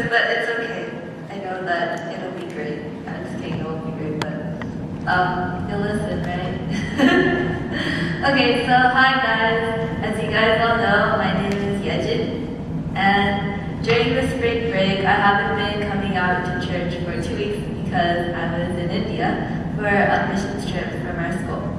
but it's okay. I know that it'll be great. I'm just kidding, it won't be great, but you'll listen, right? Okay, so hi guys. As you guys all know, my name is Yejin, and during the spring break, I haven't been coming out to church for 2 weeks because I was in India for a missions trip from our school.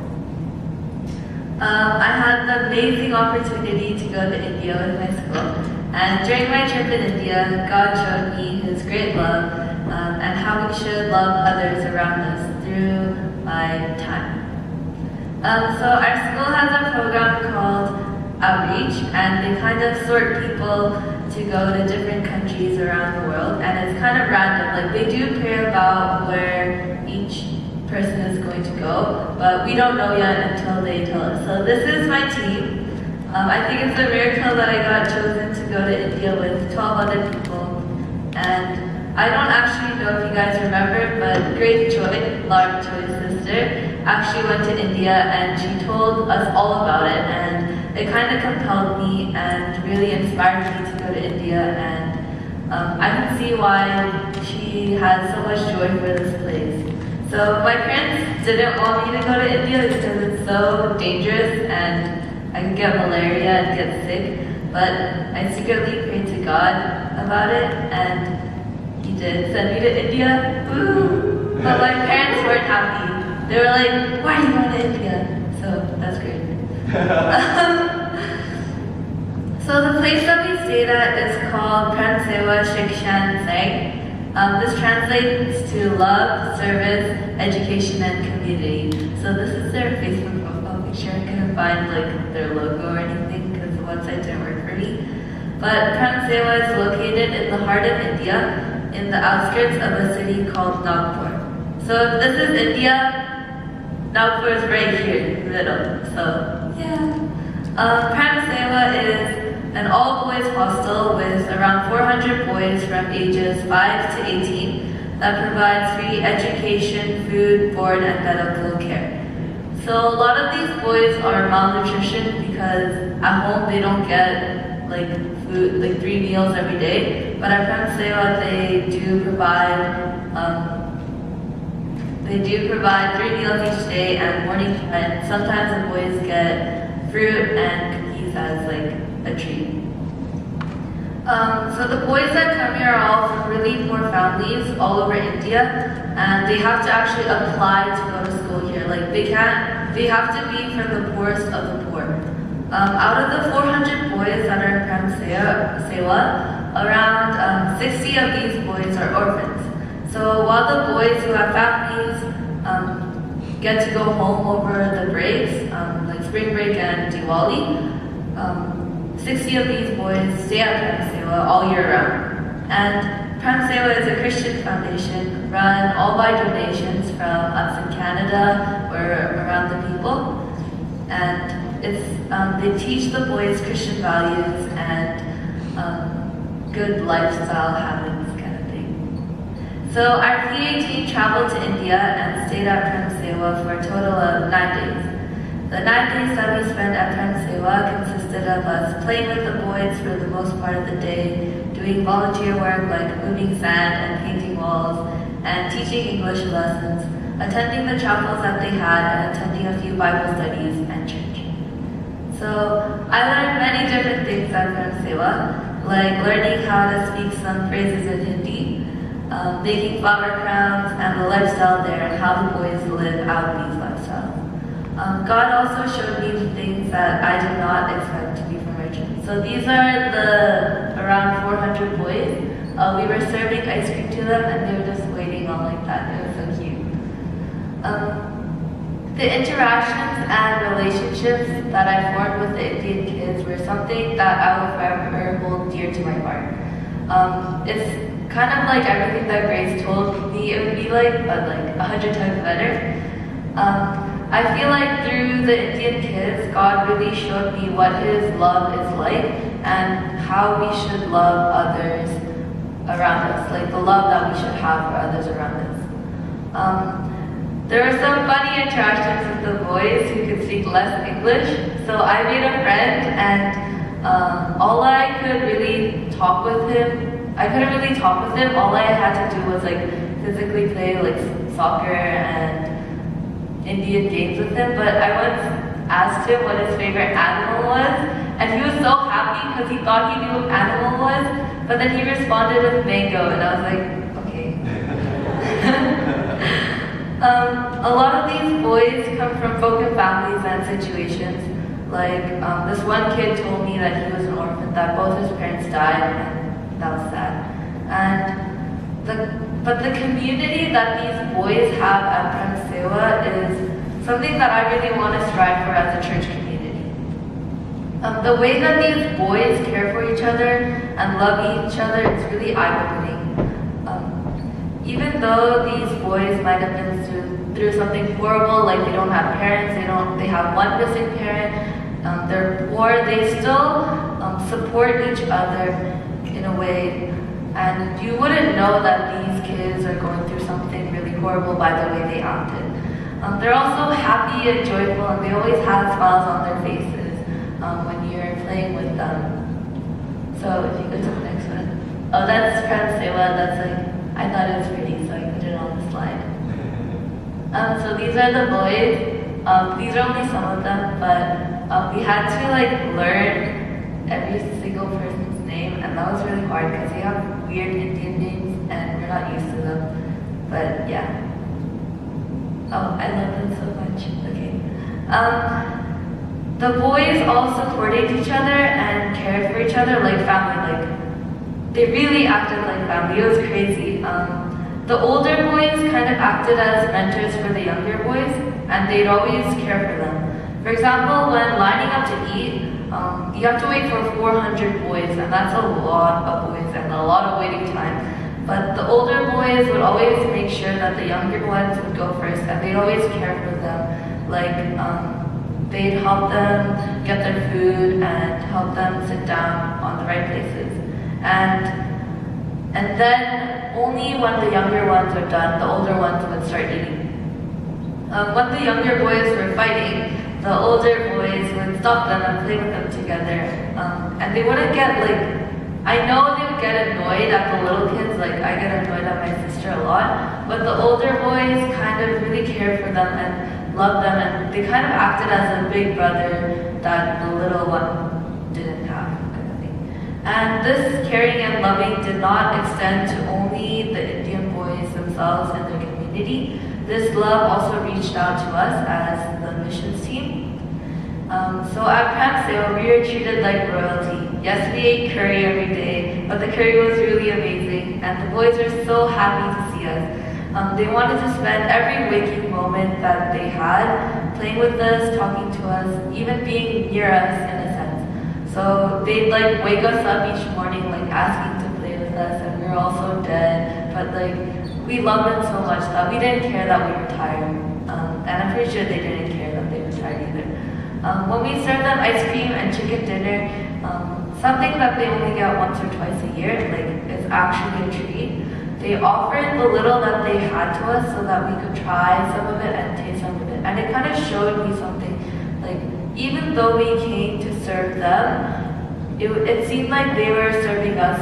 I had the amazing opportunity to go to India with my school, and during my trip in India, God showed me His great love and how we should love others around us through my time. So our school has a program called Outreach, and they kind of sort people to go to different countries around the world, and it's kind of random. Like, they do pray about where each person is going to go, but we don't know yet until they tell us. So this is my team. I think it's a miracle that I got chosen to go to India with 12 other people, and I don't actually know if you guys remember, but Grace Choi, Lauren Choi's sister, actually went to India and she told us all about it, and it kind of compelled me and really inspired me to go to India, and I can see why she had so much joy for this place. So my parents didn't want me to go to India because it's so dangerous and I could get malaria and get sick, but I secretly prayed to God about it, and He did send me to India. Woo! But my parents weren't happy. They were like, "Why are you going to India?" So that's great. So the place that we stayed at is called Prem Sewa Shikshan Sang. This translates to love, service, education, and community. So this is their Facebook profile picture. I couldn't find like their logo or anything because the website didn't work for me. But Prem Sewa is located in the heart of India, in the outskirts of a city called Nagpur. So if this is India, Nagpur is right here in the middle. So yeah. Prem Sewa is an all-boys hostel with around 400 boys from ages 5 to 18 that provides free education, food, board, and medical care. So a lot of these boys are malnutrition because at home they don't get like food, like 3 meals every day. But at Prem Sewa they do provide 3 meals each day and morning time. Sometimes the boys get fruit and cookies as like a treat. So the boys that come here are all from really poor families all over India, and they have to actually apply to go to school here. Like they have to be from the poorest of the poor. Out of the 400 boys that are in Prem Sewa, around 60 of these boys are orphans. So while the boys who have families get to go home over the breaks, like spring break and Diwali, 60 of these boys stay at Prem Sewa all year round. And Prem Sewa is a Christian foundation run all by donations from us in Canada or around the people. And they teach the boys Christian values and good lifestyle habits kind of thing. So our PA team traveled to India and stayed at Prem Sewa for a total of 9 days. The 9 days that we spent at Prem Sewa consisted of us playing with the boys for the most part of the day, doing volunteer work like moving sand and painting walls, and teaching English lessons, attending the chapels that they had, and attending a few Bible studies and church. So I learned many different things at Prem Sewa, like learning how to speak some phrases in Hindi, making flower crowns, and the lifestyle there and how the boys live out these lifestyles. God also showed me things that I did not expect to be from our church. So these are the around 400 boys. We were serving ice cream to them and they were just waiting on like that. It was so cute. The interactions and relationships that I formed with the Indian kids were something that I will forever hold dear to my heart. It's kind of like everything that Grace told me it would be like, but like 100 times better. I feel like through the Indian kids, God really showed me what His love is like and how we should love others around us, like the love that we should have for others around us. There were some funny interactions with the boys who could speak less English, so I made a friend and all I could really talk with him I couldn't really talk with him. All I had to do was like physically play like soccer and Indian games with him. But I once asked him what his favorite animal was, and he was so happy because he thought he knew what animal was. But then he responded with mango, and I was like, okay. A lot of these boys come from broken families and situations. Like this one kid told me that he was an orphan, that both his parents died, and that was sad. But the community that these boys have at Pransewa is something that I really want to strive for as a church community. The way that these boys care for each other and love each other is really eye-opening. Even though these boys might have been through something horrible, like they don't have parents, they have one missing parent, they're poor, they still support each other in a way. And you wouldn't know that these kids are going through something really horrible by the way they acted. They're also happy and joyful, and they always have smiles on their faces when you're playing with them. So if you go to the next one. Oh, that's Pransewa. That's like, I thought it was pretty, so I put it on the slide. So these are the boys. These are only some of them, but we had to like learn every single person's name, and that was really hard because they have weird Indian names and we're not used to them. But yeah. Oh, I love them so much. Okay. The boys all supported each other and cared for each other like family. Like they really acted like family. It was crazy. The older boys kind of acted as mentors for the younger boys, and they'd always care for them. For example, when lining up to eat, you have to wait for 400 boys, and that's a lot of boys and a lot of waiting time. But the older boys would always make sure that the younger ones would go first, and they'd always care for them. Like, they'd help them get their food and help them sit down on the right places. And then only when the younger ones are done, the older ones would start eating. When the younger boys were fighting, the older boys would stop them and play with them together. And they wouldn't get like, I know they would get annoyed at the little kids, like I get annoyed at my sister a lot, but the older boys kind of really cared for them and loved them, and they kind of acted as a big brother that the little one didn't have, kind of thing. And this caring and loving did not extend to only the Indian boys themselves and their community. This love also reached out to us as the missions team. So at Pransewa, we were treated like royalty. Yes, we ate curry every day, but the curry was really amazing, and the boys were so happy to see us. They wanted to spend every waking moment that they had playing with us, talking to us, even being near us in a sense. So they'd like wake us up each morning, like asking to play with us, and we were all so dead, but like we loved them so much that we didn't care that we were tired. And I'm pretty sure they didn't care that they were tired either. When we served them ice cream and chicken dinner, something that they only get once or twice a year, like is actually a treat. They offered the little that they had to us so that we could try some of it and taste some of it. And it kind of showed me something, like even though we came to serve them, it seemed like they were serving us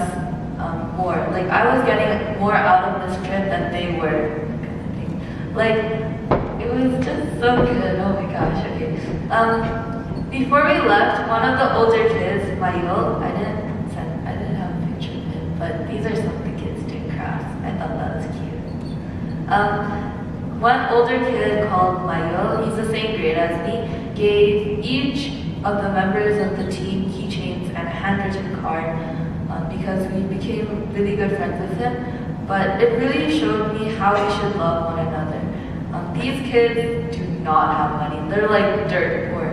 more. Like I was getting more out of this trip than they were, kind of thing. Like it was just so good. Oh my gosh. Okay. Before we left, one of the older kids, Mayul, I didn't have a picture of him, but these are some of the kids doing crafts. I thought that was cute. One older kid called Mayul, he's the same grade as me, gave each of the members of the team keychains and a handwritten card because we became really good friends with him. But it really showed me how we should love one another. These kids do not have money. They're like dirt poor.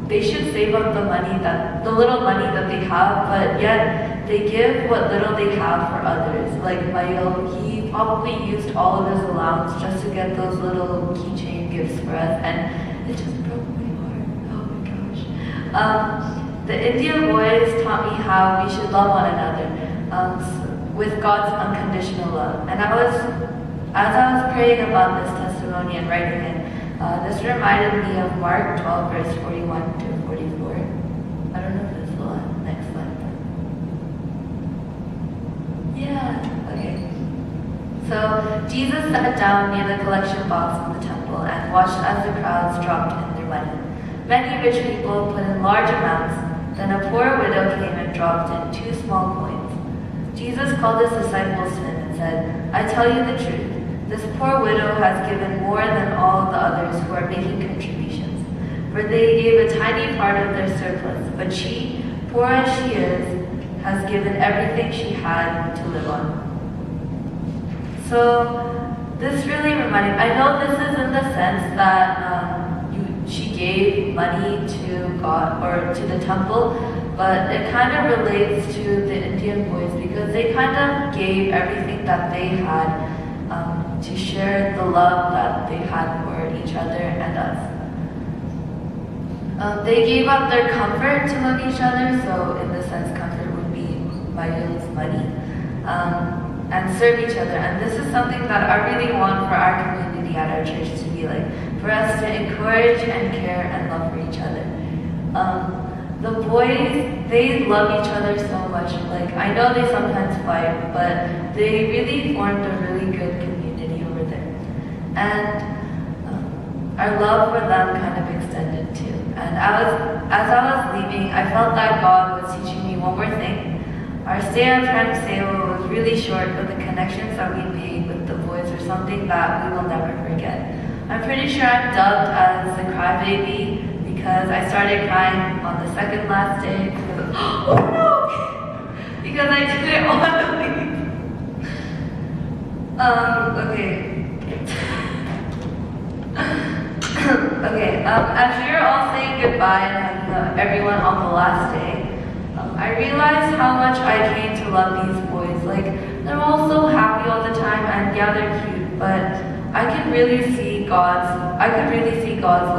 They should save up the little money that they have, but yet they give what little they have for others. Like Mayul, he probably used all of his allowance just to get those little keychain gifts for us, and it just broke my heart. Oh my gosh. The Indian boys taught me how we should love one another with God's unconditional love. And as I was praying about this testimony and writing it, this reminded me of Mark 12, verse 41 to 44. I don't know if this is the next slide. So Jesus sat down near the collection box in the temple and watched as the crowds dropped in their money. Many rich people put in large amounts. Then a poor widow came and dropped in 2 small coins. Jesus called his disciples to him and said, "I tell you the truth. This poor widow has given more than all the others who are making contributions. For they gave a tiny part of their surplus, but she, poor as she is, has given everything she had to live on." So this really reminded me, I know this is in the sense that she gave money to God or to the temple, but it kind of relates to the Indian boys because they kind of gave everything that they had to share the love that they had for each other and us. They gave up their comfort to love each other, so in the sense comfort would be Mayul's money, and serve each other. And this is something that I really want for our community at our church to be like, for us to encourage and care and love for each other. The boys, they love each other so much. Like, I know they sometimes fight, but they really formed a really good community over there. And our love for them kind of extended too. And as I was leaving, I felt that God was teaching me one more thing. Our stay at Prem Sewa was really short, but the connections that we made with the boys are something that we will never forget. I'm pretty sure I'm dubbed as the crybaby because I started crying on the second last day because oh no! Because I didn't want to leave. Okay. As we were all saying goodbye and hugging everyone on the last day, I realized how much I came to love these boys. Like, they're all so happy all the time, and yeah, they're cute, but I could really see God's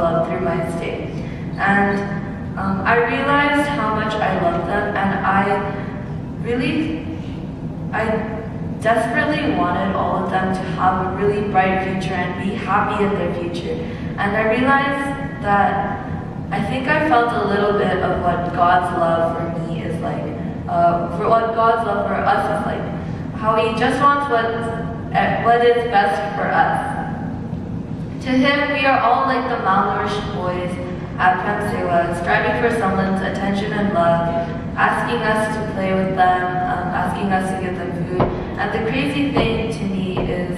love through my stay. And I realized how much I love them, and I desperately wanted all of them to have a really bright future and be happy in their future. And I realized that I think I felt a little bit of what God's love for me is like, for what God's love for us is like, how He just wants what is best for us. To Him, we are all like the malnourished boys at Prem Sewa, striving for someone's attention and love, asking us to play with them, asking us to give them food. And the crazy thing to me is,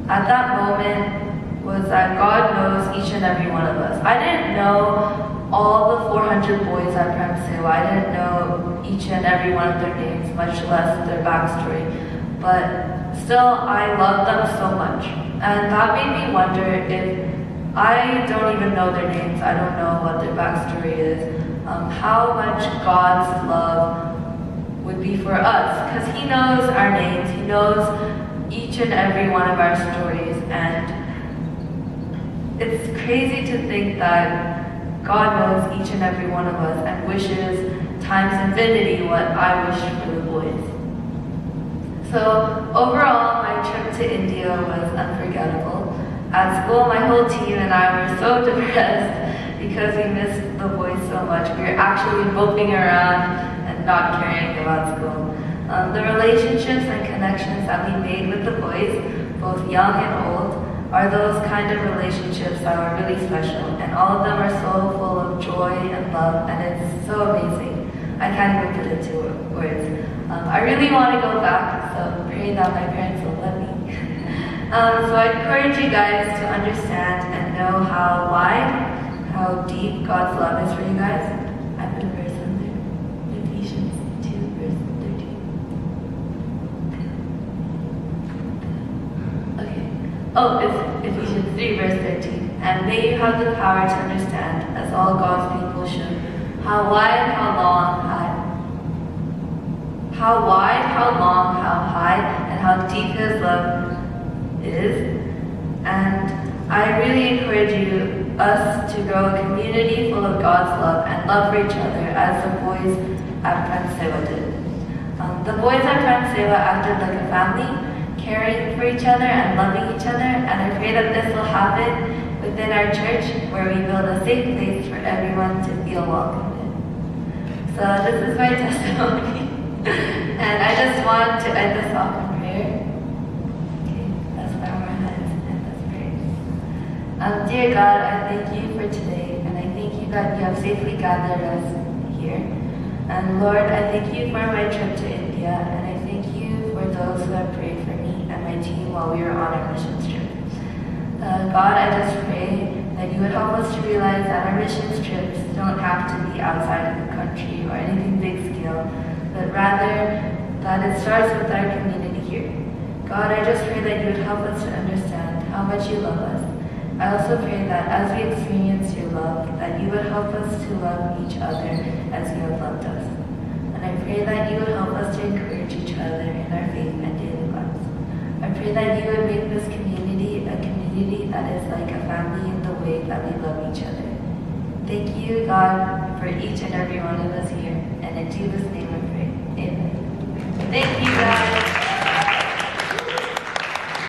at that moment, was that God knows each and every one of us. I didn't know all the 400 boys at Prem Sewa. I didn't know each and every one of their names, much less their backstory. But still, I loved them so much. And that made me wonder if I don't even know their names, I don't know what their backstory is, how much God's love would be for us. Because He knows our names, He knows each and every one of our stories, and it's crazy to think that God knows each and every one of us and wishes times infinity what I wish for the boys. So overall, my trip to India was unforgettable. At school, my whole team and I were so depressed because we missed the boys so much. We were actually moping around and not caring about school. The relationships and connections that we made with the boys, both young and old, are those kind of relationships that are really special, and all of them are so full of joy and love, and it's so amazing. I can't even put it into words. I really want to go back, so pray that my parents will let me. So I encourage you guys to understand and know how wide, how deep God's love is for you guys. I put a verse on there, Ephesians 2, verse 13. Okay. Oh, it's Ephesians 3, verse 13. And may you have the power to understand, as all God's people should, how wide, how long, how high, and how deep His love is. And I really encourage us to grow a community full of God's love and love for each other, as the boys at Prem Sewa did. The boys at Prem Sewa acted like a family, caring for each other and loving each other, and I pray that this will happen within our church, where we build a safe place for everyone to feel welcomed in. So this is my testimony. And I just want to end this off in prayer. Dear God, I thank you for today, and I thank you that you have safely gathered us here. And Lord, I thank you for my trip to India, and I thank you for those who have prayed for me and my team while we were on our missions trip. God, I just pray that you would help us to realize that our missions trips don't have to be outside of the country or anything big scale, but rather that it starts with our community here. God, I just pray that you would help us to understand how much you love us. I also pray that as we experience your love, that you would help us to love each other as you have loved us. And I pray that you would help us to encourage each other in our faith and daily lives. I pray that you would make this community a community that is like a family in the way that we love each other. Thank you, God, for each and every one of us here. And in Jesus' name I pray. Amen. Thank you, God.